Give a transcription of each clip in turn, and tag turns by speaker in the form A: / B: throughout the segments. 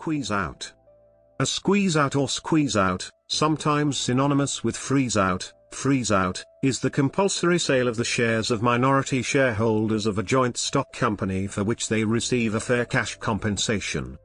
A: squeeze out. A squeeze out or squeeze out, sometimes synonymous with freeze out, is the compulsory sale of the shares of minority shareholders of a joint stock company for which they receive a fair cash compensation.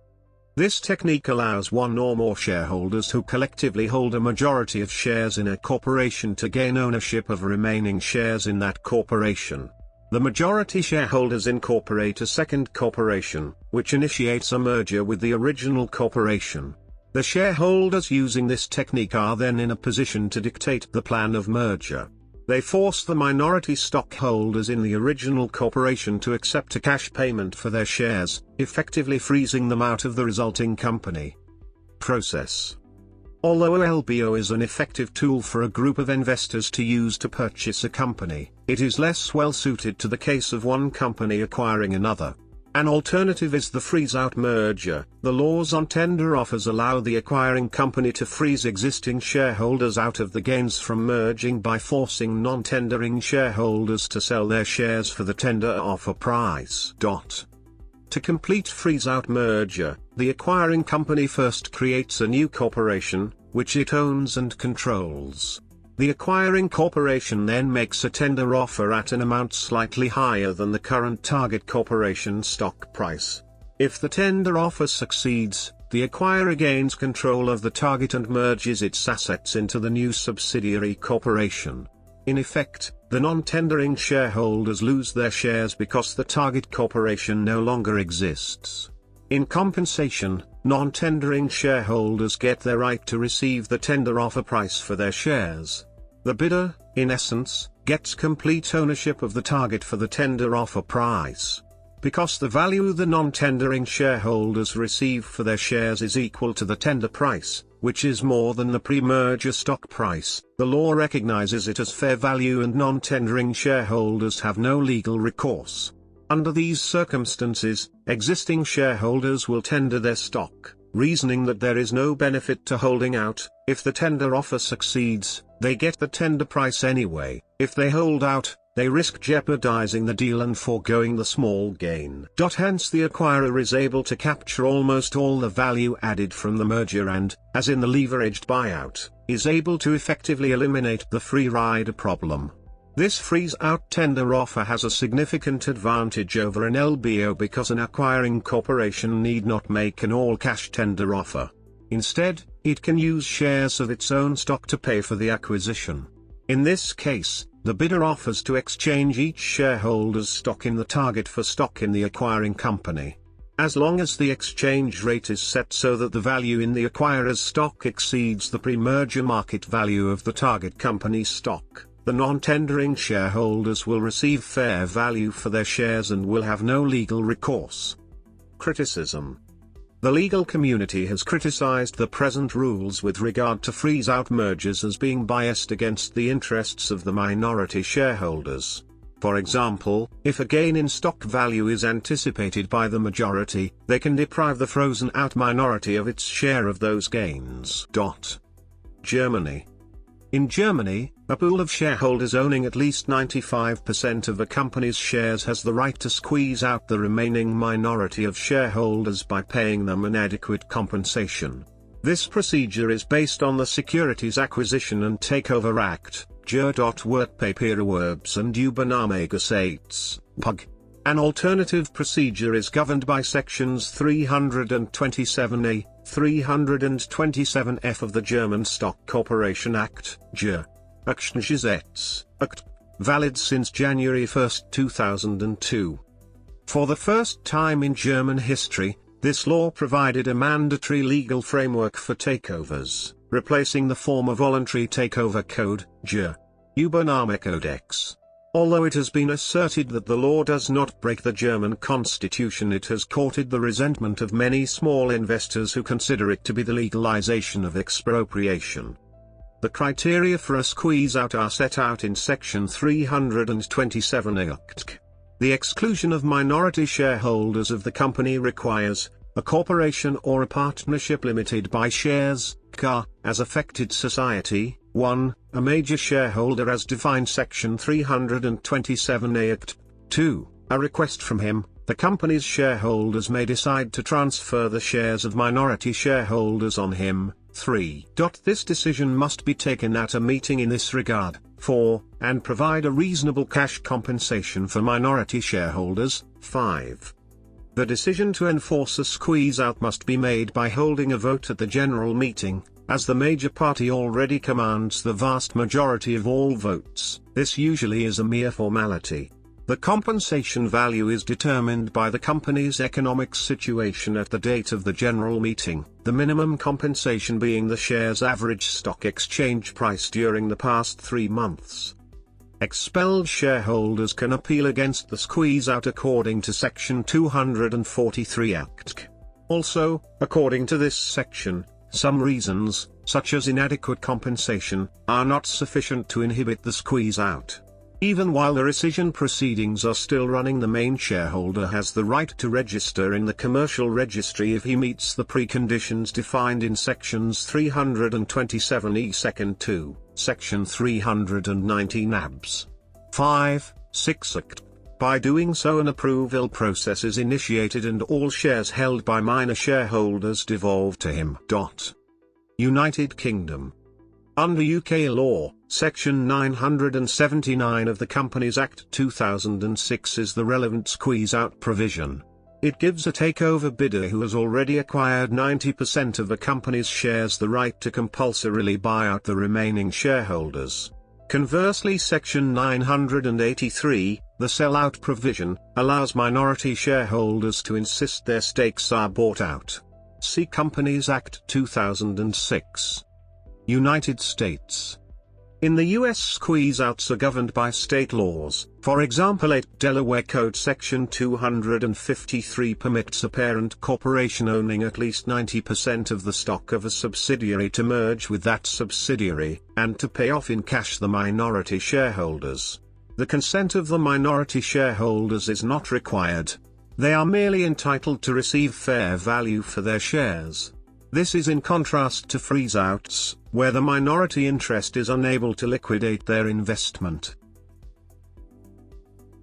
A: This technique allows one or more shareholders who collectively hold a majority of shares in a corporation to gain ownership of remaining shares in that corporation. The majority shareholders incorporate a second corporation, which initiates a merger with the original corporation. The shareholders using this technique are then in a position to dictate the plan of merger. They force the minority stockholders in the original corporation to accept a cash payment for their shares, effectively freezing them out of the resulting company. Process. Although LBO is an effective tool for a group of investors to use to purchase a company, it is less well suited to the case of one company acquiring another. An alternative is the freeze-out merger. The laws on tender offers allow the acquiring company to freeze existing shareholders out of the gains from merging by forcing non-tendering shareholders to sell their shares for the tender offer price. To complete freeze-out merger, the acquiring company first creates a new corporation, which it owns and controls. The acquiring corporation then makes a tender offer at an amount slightly higher than the current target corporation stock price. If the tender offer succeeds, the acquirer gains control of the target and merges its assets into the new subsidiary corporation. In effect, the non-tendering shareholders lose their shares because the target corporation no longer exists. In compensation, non-tendering shareholders get their right to receive the tender offer price for their shares. The bidder, in essence, gets complete ownership of the target for the tender offer price. Because the value the non-tendering shareholders receive for their shares is equal to the tender price, which is more than the pre-merger stock price, the law recognizes it as fair value and non-tendering shareholders have no legal recourse. Under these circumstances, existing shareholders will tender their stock, reasoning that there is no benefit to holding out. If the tender offer succeeds, they get the tender price anyway. If they hold out, they risk jeopardizing the deal and foregoing the small gain. Hence the acquirer is able to capture almost all the value added from the merger and, as in the leveraged buyout, is able to effectively eliminate the free rider problem. This freeze-out tender offer has a significant advantage over an LBO because an acquiring corporation need not make an all-cash tender offer. Instead, it can use shares of its own stock to pay for the acquisition. In this case, the bidder offers to exchange each shareholder's stock in the target for stock in the acquiring company. As long as the exchange rate is set so that the value in the acquirer's stock exceeds the pre-merger market value of the target company's stock, the non-tendering shareholders will receive fair value for their shares and will have no legal recourse. Criticism. The legal community has criticized the present rules with regard to freeze-out mergers as being biased against the interests of the minority shareholders. For example, if a gain in stock value is anticipated by the majority, they can deprive the frozen-out minority of its share of those gains. Germany. In Germany, a pool of shareholders owning at least 95% of a company's shares has the right to squeeze out the remaining minority of shareholders by paying them an adequate compensation. This procedure is based on the Securities Acquisition and Takeover Act, Wertpapierewerbs- und Übernahmegesetz, PUG. An alternative procedure is governed by sections 327a, 327f of the German Stock Corporation Act, Aktiengesetz, Act, valid since January 1, 2002. For the first time in German history, this law provided a mandatory legal framework for takeovers, replacing the former voluntary takeover code, Übernahmekodex. Although it has been asserted that the law does not break the German constitution, it has courted the resentment of many small investors who consider it to be the legalization of expropriation. The criteria for a squeeze-out are set out in section 327 ACT. The exclusion of minority shareholders of the company requires a corporation or a partnership limited by shares, CA, as affected society, 1, a major shareholder as defined section 327 ACT, 2, a request from him, the company's shareholders may decide to transfer the shares of minority shareholders on him. 3. This decision must be taken at a meeting in this regard. 4. And provide a reasonable cash compensation for minority shareholders. 5. The decision to enforce a squeeze-out must be made by holding a vote at the general meeting, as the major party already commands the vast majority of all votes. This usually is a mere formality. The compensation value is determined by the company's economic situation at the date of the general meeting, the minimum compensation being the share's average stock exchange price during the past 3 months. Expelled shareholders can appeal against the squeeze-out according to Section 243 Act. Also, according to this section, some reasons, such as inadequate compensation, are not sufficient to inhibit the squeeze-out. Even while the rescission proceedings are still running, the main shareholder has the right to register in the commercial registry if he meets the preconditions defined in Sections 327e Second 2, Section 319 abs. 5, 6 Act. By doing so, an approval process is initiated and all shares held by minor shareholders devolve to him. United Kingdom. Under UK law, Section 979 of the Companies Act 2006 is the relevant squeeze-out provision. It gives a takeover bidder who has already acquired 90% of a company's shares the right to compulsorily buy out the remaining shareholders. Conversely, Section 983, the sell-out provision, allows minority shareholders to insist their stakes are bought out. See Companies Act 2006. United States. In the U.S., squeeze-outs are governed by state laws. For example, 8 Delaware Code Section 253 permits a parent corporation owning at least 90% of the stock of a subsidiary to merge with that subsidiary, and to pay off in cash the minority shareholders. The consent of the minority shareholders is not required. They are merely entitled to receive fair value for their shares. This is in contrast to freeze-outs, where the minority interest is unable to liquidate their investment.